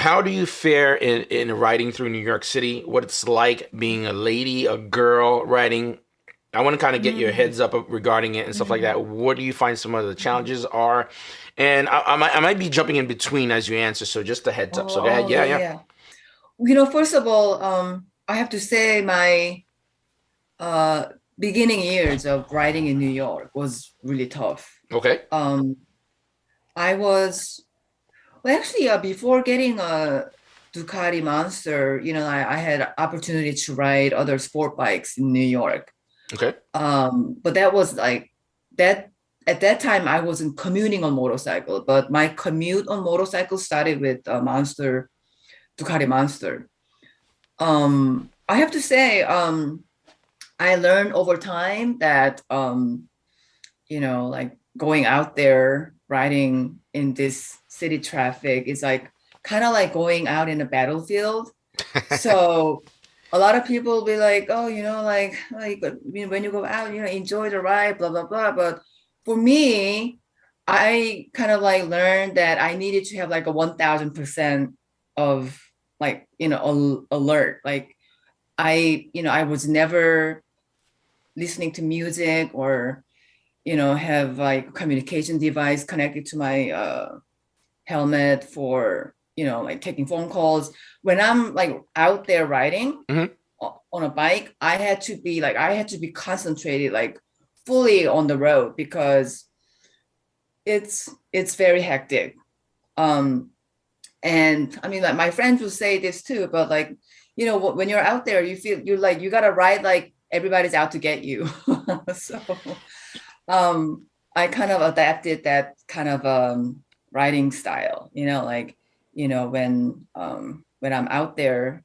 how do you fare in riding through New York City? What it's like being a lady, a girl riding? I want to kind of get your Mm, heads up regarding it and stuff like mm, that. What do you find some of the mhm. challenges are? And I might be jumping in between as you answer, so just a heads up. So go ahead. Oh, Yeah, yeah, yeah. yeah. First of all, I have to say my uh beginning years of writing in New York was really tough. Okay. Um, I was well, actually, before getting a Ducati Monster, I had opportunity to ride other sport bikes in New York. Okay. But that was like that at that time I wasn't commuting on motorcycle, but my commute on motorcycle started with Monster, Ducati Monster. I have to say, I learned over time that like going out there riding in this city traffic is like kind of like going out in a battlefield. So a lot of people will be like, oh, when you go out, enjoy the ride, blah, blah, blah. But for me, I kind of like learned that I needed to have like a 1000% of like, alert. Like I was never listening to music or, have like communication device connected to my helmet for, like taking phone calls. When I'm like out there riding, Hmm. on a bike, I had to be concentrated like fully on the road because it's very hectic. Um, and I mean, like my friends will say this too, but like, when you're out there, you feel you're like you gotta ride like everybody's out to get you. So I kind of adapted that kind of riding style, like, when I'm out there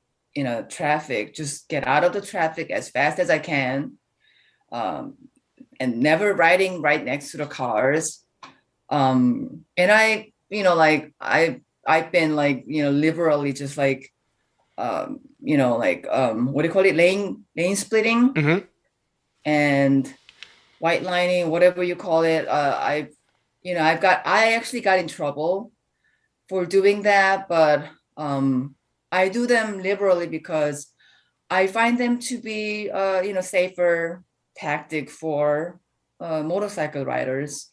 traffic, just get out of the traffic as fast as I can, um, and never riding right next to the cars. And I've been like, liberally just like, what do you call it? Lane splitting Hmm. and white lining, whatever you call it. I actually got in trouble for doing that, but I do them liberally because I find them to be, safer tactic for motorcycle riders.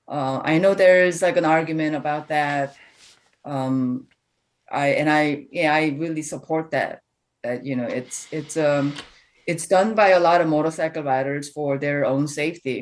I know there's like an argument about that. Um, I really support that. That it's done by a lot of motorcycle riders for their own safety.